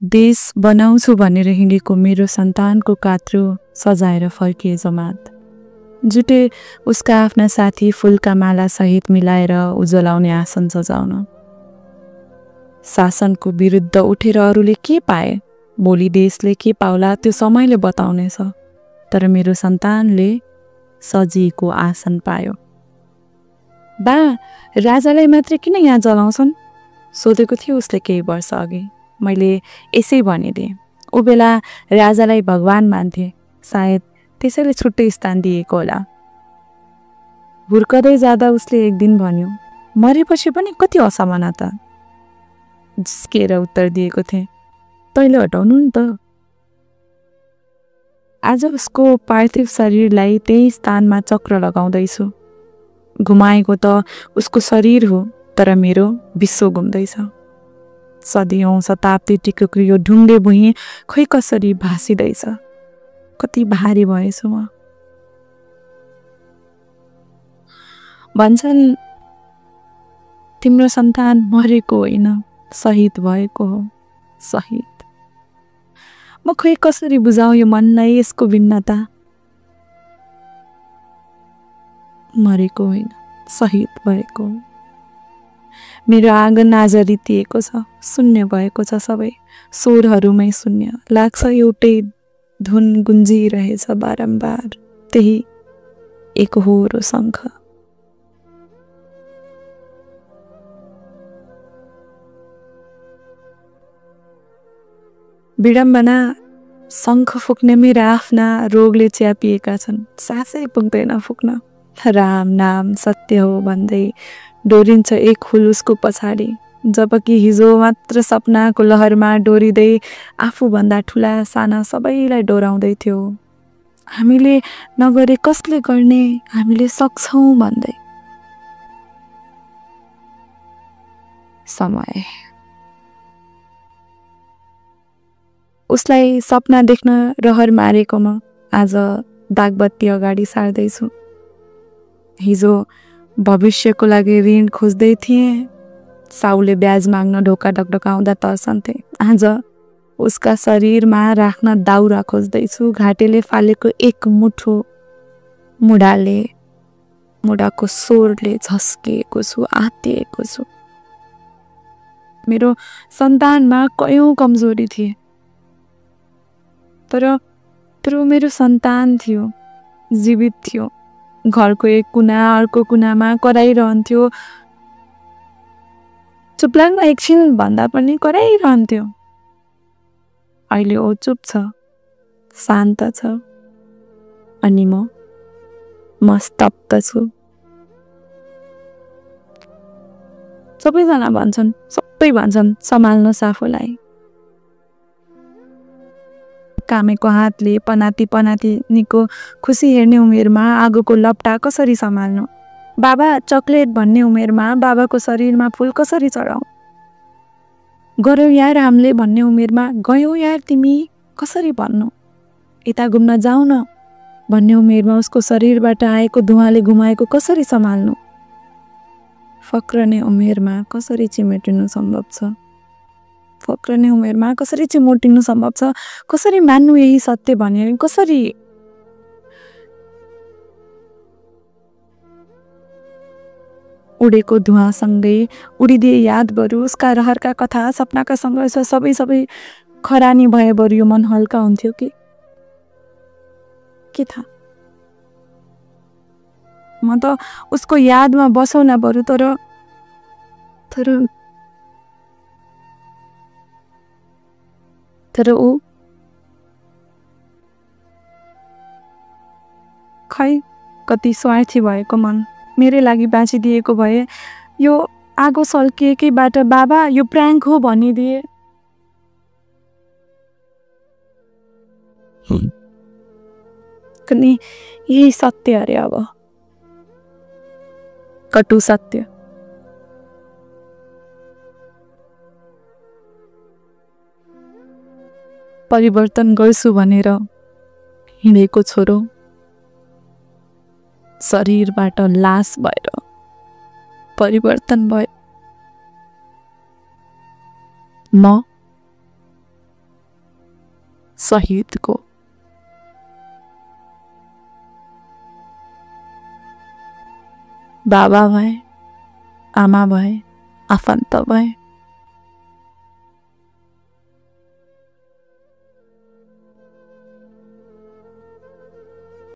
देश बनाउँछु भनेर हिँडेको मेरो सन्तानको कात्रो सजाएर फर्किए जमात। जुटे उसका आफ्ना साथी फुलका माला सहित मिलाएर उज्जलाउने आसन सजाउन। शासनको विरुद्ध उठेर अरूले के पाए, भोलि देशले के पाउला त्यो समयले बताउनेछ। तर मेरो सन्तानले सजिएको आसन पायो। बा, राजालाई मात्रै किन यहाँ जलाउँछन् सोधेको थियो उसले केही वर्ष अघि। मैले यसै भनिदिएँ। ऊ बेला राजालाई भगवान मान्थे, सायद त्यसैले छुट्टै स्थान दिएको होला। हुर्कदै जाँदा उसले एक दिन भन्यो, मरेपछि पनि कति असमानता। जिस्केर उत्तर दिएको थिएँ, तैँले हटाउनु नि त। आज उसको पार्थिव शरीरलाई त्यही स्थानमा चक्र लगाउँदैछु। घुमाएको त उसको शरीर हो, तर मेरो विश्व घुम्दैछ। सदियौं शताब्दी टिकेको यो ढुङ्गे भुइँ खै कसरी भासिँदैछ। कति भारी भएछु म। भन्छन् तिम्रो सन्तान मरेको होइन, शहीद भएको हो। शहीद। म खै कसरी बुझाउँ यो मनलाई यसको भिन्नता। मरेको होइन, शहीद भएको हो। मेरो आँगन आज रितिएको छ, शून्य भएको छ सबै। स्वरहरूमै शून्य। लाग्छ एउटै धुन गुन्जिरहेछ बारम्बार, त्यही एकहोरो शङ्ख। विडम्बना, शङ्ख फुक्ने मेरा आफ्ना रोगले च्यापिएका छन्। सासै पुग्दैन फुक्न। राम नाम सत्य हो भन्दै डोरिन्छ एक फुल उसको पछाडि। जबकि हिजो मात्र सपनाको लहरमा डोरिँदै आफूभन्दा ठुला साना सबैलाई डोराउँदै थियो। हामीले नगरे कसले गर्ने, हामीले सक्छौँ भन्दै। समय। उसलाई सपना देख्न रहर मारेकोमा आज दागबत्ती अगाडि सार्दैछु। हिजो भविष्यको लागि ऋण खोज्दै थिएँ। साउले ब्याज माग्न ढोका ढकढकाउँदा तर्सन्थे। आज उसका शरीरमा राख्न दाउरा खोज्दैछु। घाटेले फालेको एक मुठो मुढाको स्वरले झस्किएको छु, आत्तिएको छु। मेरो सन्तानमा कयौं कमजोरी थिए, तर मेरो सन्तान थियो, जीवित थियो। घरको एक कुना अर्को कुनामा कराइरहन्थ्यो। चुप्लाङ्ग एकछिन भन्दा पनि कराइरहन्थ्यो। अहिले ओ चुप छ, शान्त छ। अनि म स्तब्ध छु। सबैजना भन्छन्, सबै भन्छन् सम्हाल्नुहोस् आफूलाई। कामेको हातले पनातीको खुसी हेर्ने उमेरमा आगोको लपटा कसरी सम्हाल्नु। बाबा चक्लेट भन्ने उमेरमा बाबाको शरीरमा फुल कसरी चढाऊ। गऱ्यौ यार हामीले भन्ने उमेरमा गयौ यार तिमी कसरी भन्नु। यता घुम्न जाऊ न भन्ने उमेरमा उसको शरीरबाट आएको धुवाले घुमाएको कसरी सम्हाल्नु। फक्रने उमेरमा कसरी चिमेटिनु सम्भव छ। फक्रने उमेरमा कसरी चिमोटिनु सम्भव छ। कसरी मान्नु यही सत्य भने। कसरी। उडेको धुवासँगै उडिदिए यादहरू, उसका रहरका कथा, सपनाका सङ्घर्ष सबै खरानी भए बरु यो मन हल्का हुन्थ्यो कि के थाहा। म त उसको यादमा बसौँ न बरु, तर ऊ खै कति स्वार्थी भएको मन। मेरै लागि बाँचिदिएको भए यो आगो सल्किएकैबाट बाबा यो प्र्याङ्क हो भनिदिए। कनि यही सत्य अरे अब, कटु सत्य। परिवर्तन गर्छु भनेर हिँडेको छोरो शरीरबाट लास भएर परिवर्तन भयो। म शहीदको। बाबा भए, आमा भए, आफन्त भए,